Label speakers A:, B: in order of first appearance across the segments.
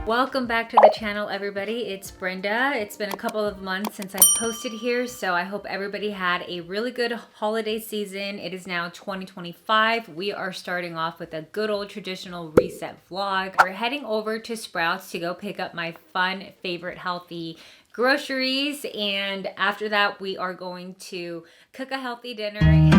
A: Welcome back to the channel, everybody. It's Brenda. It's been a couple of months since I posted here, so I hope everybody had a really good holiday season. It is now 2025. We are starting off with a good old traditional reset vlog. We're heading over to Sprouts to go pick up my fun, favorite, healthy groceries, and after that we are going to cook a healthy dinner.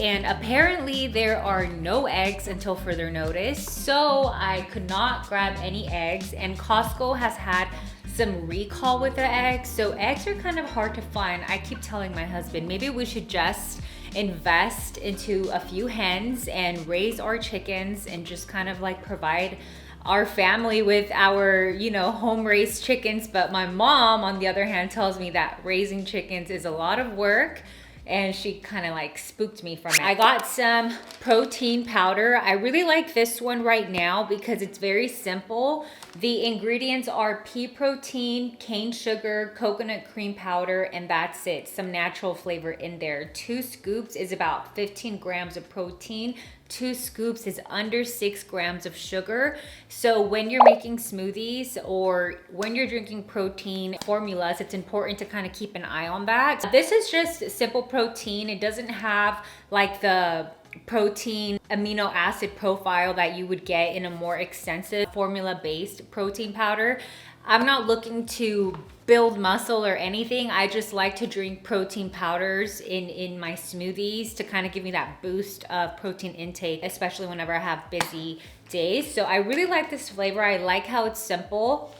A: And apparently there are no eggs until further notice, so I could not grab any eggs, and Costco has had some recall with the eggs, so eggs are kind of hard to find. I keep telling my husband maybe we should just invest into a few hens and raise our chickens and just kind of like provide our family with our, you know, home-raised chickens. But my mom, on the other hand, tells me that raising chickens is a lot of work, and she kind of like spooked me from it. I got some protein powder. I really like this one right now because it's very simple. The ingredients are pea protein, cane sugar, coconut cream powder, and that's it. Some natural flavor in there. 2 scoops is about 15 grams of protein. 2 scoops is under 6 grams of sugar. So when you're making smoothies or when you're drinking protein formulas, it's important to kind of keep an eye on that. This is just simple protein. It doesn't have like the protein amino acid profile that you would get in a more extensive formula-based protein powder. I'm not looking to build muscle or anything. I just like to drink protein powders in my smoothies to kind of give me that boost of protein intake, especially whenever I have busy days. So I really like this flavor. I like how it's simple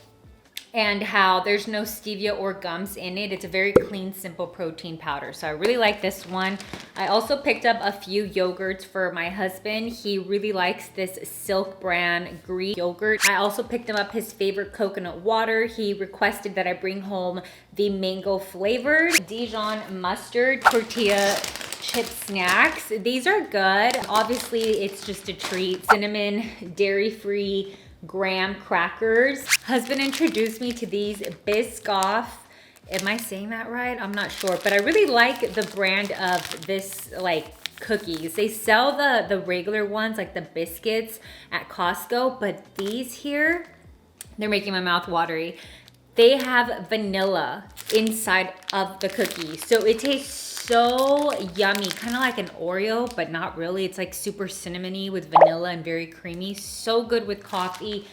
A: and how there's no stevia or gums in it. It's a very clean, simple protein powder. So I really like this one. I also picked up a few yogurts for my husband. He really likes this Silk brand Greek yogurt. I also picked him up his favorite coconut water. He requested that I bring home the mango flavored Dijon mustard tortilla chip snacks. These are good. Obviously, it's just a treat. Cinnamon, dairy-free graham crackers. Husband introduced me to these Biscoff. Am I saying that right? I'm not sure, but I really like the brand of this like cookies. They sell the regular ones like the biscuits at Costco, but these here, they're making my mouth watery. They have vanilla inside of the cookie, so it tastes so yummy, kind of like an Oreo, but not really. It's like super cinnamony with vanilla and very creamy. So good with coffee.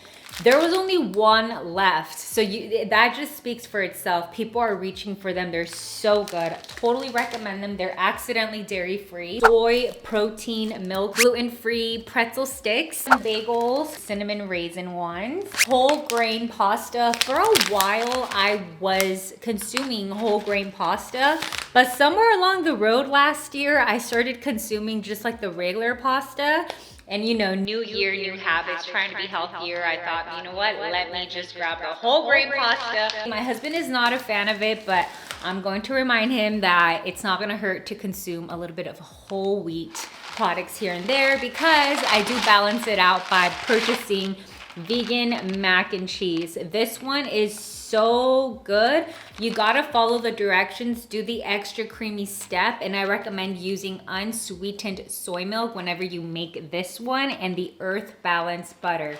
A: There was only one left, so that just speaks for itself. People are reaching for them. They're so good. Totally recommend them. They're accidentally dairy-free. Soy, protein, milk, gluten-free, pretzel sticks, bagels, cinnamon raisin ones, whole grain pasta. For a while, I was consuming whole grain pasta, but somewhere along the road last year, I started consuming just like the regular pasta. And you know, new year, new habits, trying to be healthier. I thought, you know what, let me just grab the whole grain pasta. My husband is not a fan of it, but I'm going to remind him that it's not gonna hurt to consume a little bit of whole wheat products here and there, because I do balance it out by purchasing vegan mac and cheese. This one is so good. You gotta follow the directions, do the extra creamy step, and I recommend using unsweetened soy milk whenever you make this one, and the earth balance butter.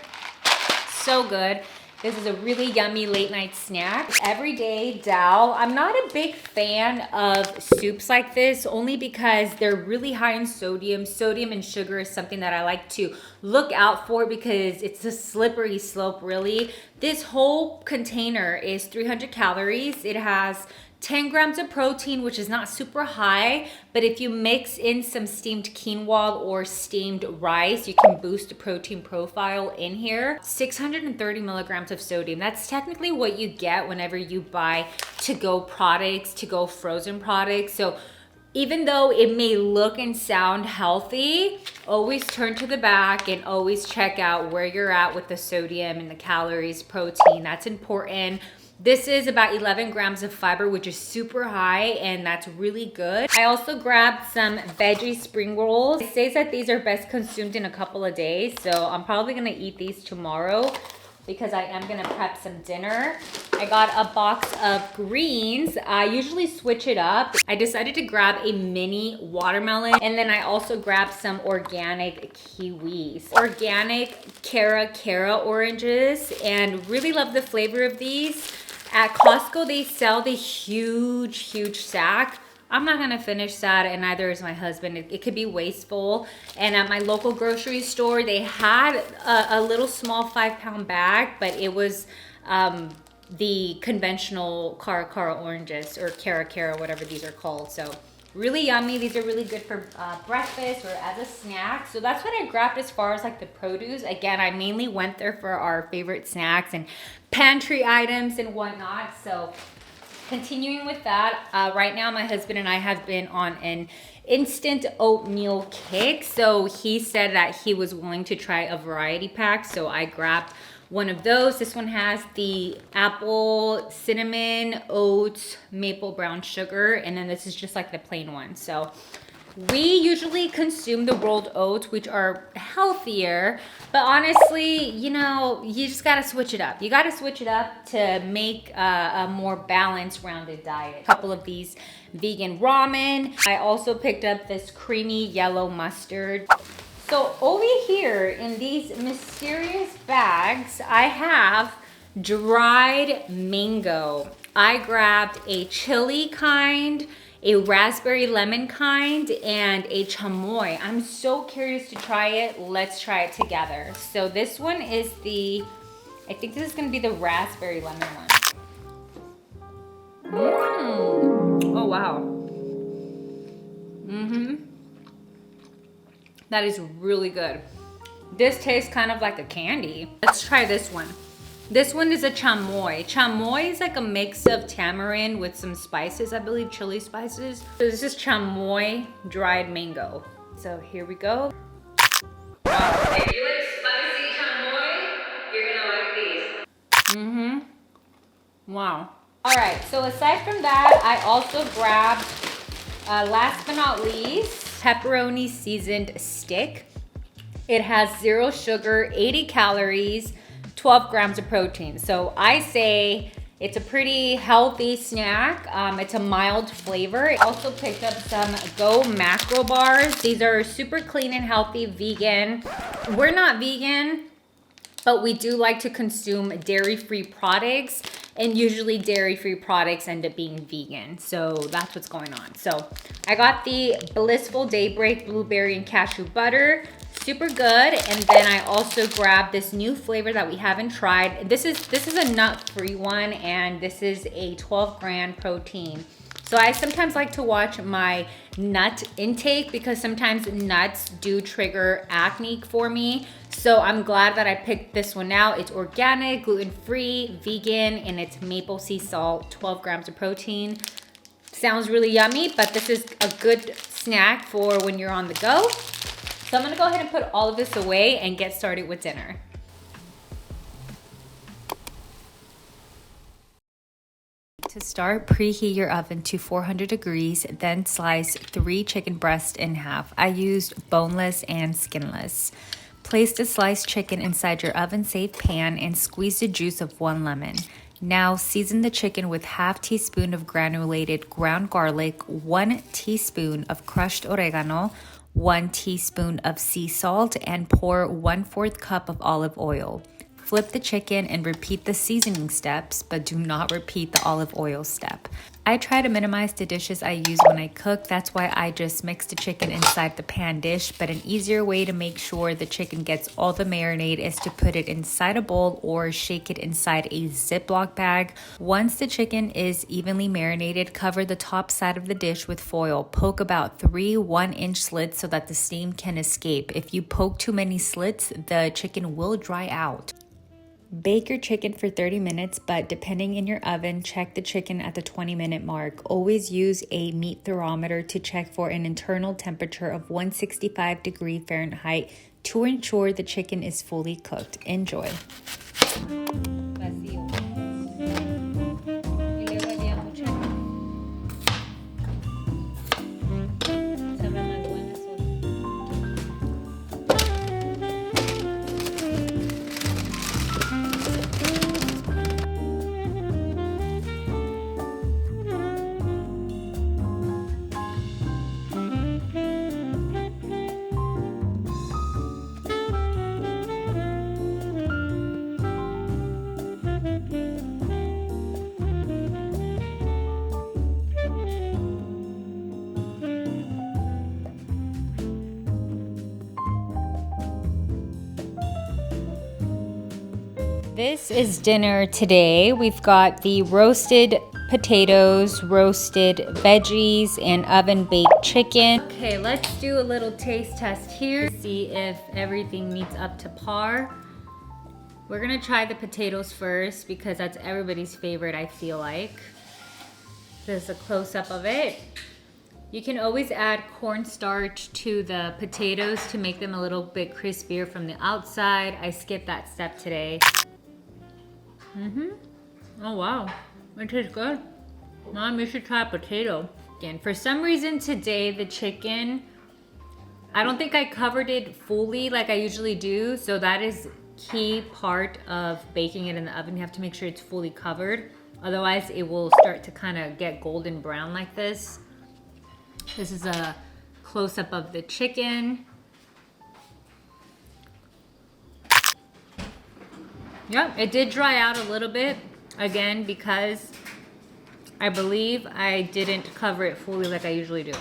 A: So good. This is a really yummy late night snack. Everyday dal. I'm not a big fan of soups like this, only because they're really high in sodium. Sodium and sugar is something that I like to look out for because it's a slippery slope, really. This whole container is 300 calories. It has 10 grams of protein, which is not super high, but if you mix in some steamed quinoa or steamed rice, you can boost the protein profile in here. 630 milligrams of sodium. That's technically what you get whenever you buy to-go products, to-go frozen products. So even though it may look and sound healthy, always turn to the back and always check out where you're at with the sodium and the calories, protein. That's important. This is about 11 grams of fiber, which is super high, and that's really good. I also grabbed some veggie spring rolls. It says that these are best consumed in a couple of days, so I'm probably gonna eat these tomorrow because I am gonna prep some dinner. I got a box of greens. I usually switch it up. I decided to grab a mini watermelon, and then I also grabbed some organic kiwis. Organic Cara oranges, and really love the flavor of these. At Costco, they sell the huge sack. I'm not gonna finish that, and neither is my husband. It could be wasteful. And at my local grocery store, they had a little small 5-pound bag, but it was the conventional Cara oranges, or Cara, whatever these are called. So really yummy. These are really good for breakfast or as a snack. So that's what I grabbed as far as like the produce. Again, I mainly went there for our favorite snacks and pantry items and whatnot. So continuing with that, right now my husband and I have been on an instant oatmeal kick. So he said that he was willing to try a variety pack. So I grabbed one of those. This one has the apple, cinnamon, oats, maple brown sugar, and then this is just like the plain one. So we usually consume the rolled oats, which are healthier, but honestly, you know, you just gotta switch it up. You gotta switch it up to make a more balanced, rounded diet. A couple of these vegan ramen. I also picked up this creamy yellow mustard. So over here in these mysterious bags, I have dried mango. I grabbed a chili kind, a raspberry lemon kind, and a chamoy. I'm so curious to try it. Let's try it together. So this one is I think this is gonna be the raspberry lemon one. Oh wow. That is really good. This tastes kind of like a candy. Let's try this one. This one is a chamoy. Chamoy is like a mix of tamarind with some spices, I believe chili spices. So this is chamoy dried mango. So here we go. If you like spicy chamoy, you're gonna like these. Wow. All right, so aside from that, I also grabbed, last but not least, pepperoni seasoned stick. It has 0 sugar, 80 calories, 12 grams of protein. So I say it's a pretty healthy snack. It's a mild flavor. I also picked up some Go macro bars. These are super clean and healthy, vegan. We're not vegan, but we do like to consume dairy-free products, and usually dairy-free products end up being vegan. So that's what's going on. So I got the Blissful Daybreak Blueberry and Cashew Butter. Super good. And then I also grabbed this new flavor that we haven't tried. This is a nut-free one, and this is a 12-gram protein. So I sometimes like to watch my nut intake because sometimes nuts do trigger acne for me. So I'm glad that I picked this one out. It's organic, gluten-free, vegan, and it's maple sea salt, 12 grams of protein. Sounds really yummy, but this is a good snack for when you're on the go. So I'm gonna go ahead and put all of this away and get started with dinner. To start, preheat your oven to 400 degrees, then slice 3 chicken breasts in half. I used boneless and skinless. Place the sliced chicken inside your oven-safe pan and squeeze the juice of 1 lemon. Now season the chicken with half teaspoon of granulated ground garlic, 1 teaspoon of crushed oregano, 1 teaspoon of sea salt, and pour 1/4 cup of olive oil. Flip the chicken and repeat the seasoning steps, but do not repeat the olive oil step. I try to minimize the dishes I use when I cook. That's why I just mix the chicken inside the pan dish. But an easier way to make sure the chicken gets all the marinade is to put it inside a bowl or shake it inside a Ziploc bag. Once the chicken is evenly marinated, cover the top side of the dish with foil. Poke about 3 1-inch slits so that the steam can escape. If you poke too many slits, the chicken will dry out. Bake your chicken for 30 minutes, but depending in your oven, check the chicken at the 20-minute mark. Always use a meat thermometer to check for an internal temperature of 165 degrees Fahrenheit to ensure the chicken is fully cooked. Enjoy. This is dinner today. We've got the roasted potatoes, roasted veggies, and oven-baked chicken. Okay, let's do a little taste test here. See if everything meets up to par. We're gonna try the potatoes first because that's everybody's favorite, I feel like. This is a close-up of it. You can always add cornstarch to the potatoes to make them a little bit crispier from the outside. I skipped that step today. Oh wow, it tastes good. Mom, you should try a potato. Again, for some reason today, the chicken, I don't think I covered it fully like I usually do. So that is key part of baking it in the oven. You have to make sure it's fully covered. Otherwise it will start to kind of get golden brown like this. This is a close-up of the chicken. Yep, it did dry out a little bit, again, because I believe I didn't cover it fully like I usually do.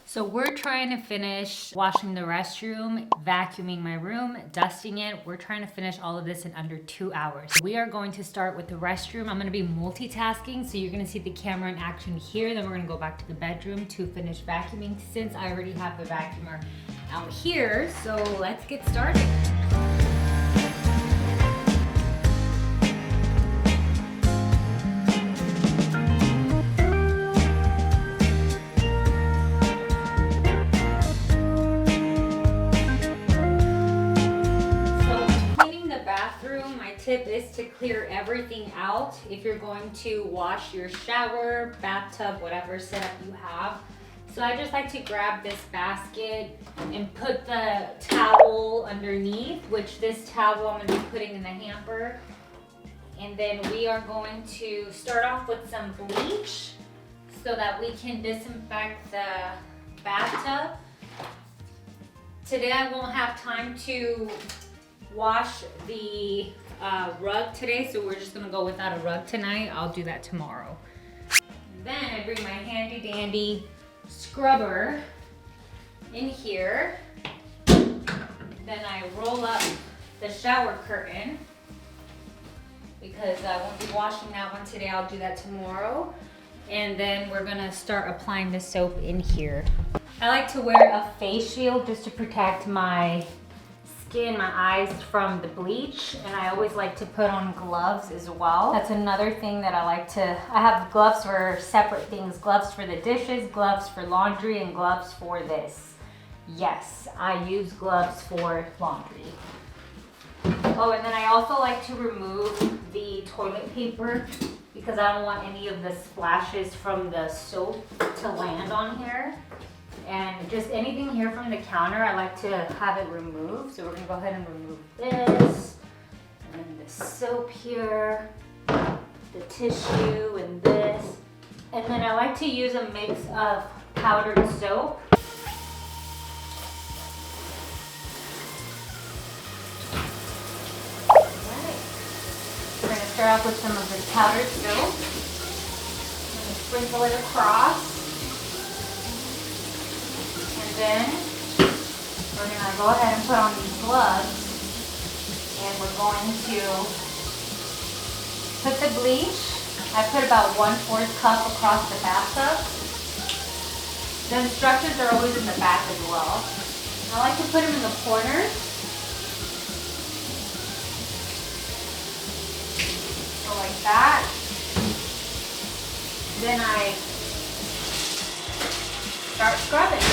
A: So we're trying to finish washing the restroom, vacuuming my room, dusting it. We're trying to finish all of this in under 2 hours. We are going to start with the restroom. I'm gonna be multitasking, so you're gonna see the camera in action here, then we're gonna go back to the bedroom to finish vacuuming since I already have the vacuumer out here. So let's get started. Tip is to clear everything out if you're going to wash your shower, bathtub, whatever setup you have. So I just like to grab this basket and put the towel underneath, which this towel I'm going to be putting in the hamper. And then we are going to start off with some bleach so that we can disinfect the bathtub. Today I won't have time to wash the rug today, so we're just gonna go without a rug tonight. I'll do that tomorrow. Then I bring my handy dandy scrubber in here. Then I roll up the shower curtain because I won't be washing that one today. I'll do that tomorrow. And then we're gonna start applying the soap in here. I like to wear a face shield just to protect my skin, my eyes from the bleach, and I always like to put on gloves as well. That's another thing that I have gloves for separate things. Gloves for the dishes, gloves for laundry, and gloves for this. Yes, I use gloves for laundry. Oh, and then I also like to remove the toilet paper because I don't want any of the splashes from the soap to land on here. And just anything here from the counter, I like to have it removed. So we're gonna go ahead and remove this. And then the soap here. the tissue and this. And then I like to use a mix of powdered soap. Alright. We're going to start off with some of this powdered soap. I'm going to sprinkle it across. And then we're going to go ahead and put on these gloves. And we're going to put the bleach. I put about 1/4 cup across the bathtub. The instructions are always in the back as well. I like to put them in the corners. So like that. Then I start scrubbing.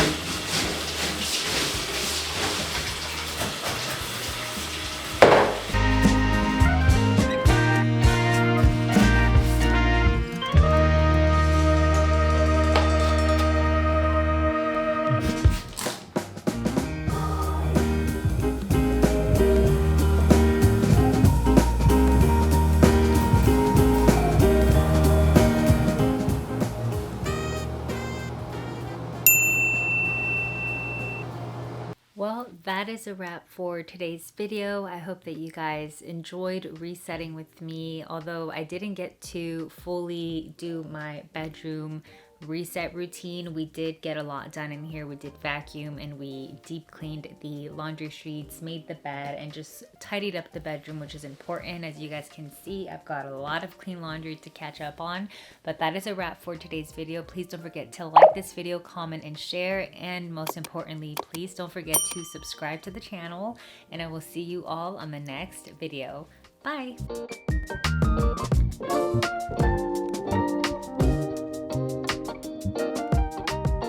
A: Well, that is a wrap for today's video. I hope that you guys enjoyed resetting with me. Although I didn't get to fully do my bedroom reset routine, we did get a lot done in here. We did vacuum and we deep cleaned the laundry sheets, made the bed, and just tidied up the bedroom, which is important. As you guys can see, I've got a lot of clean laundry to catch up on. But that is a wrap for today's video. Please don't forget to like this video, comment, and share. And most importantly, please don't forget to subscribe to the channel. And I will see you all on the next video. Bye!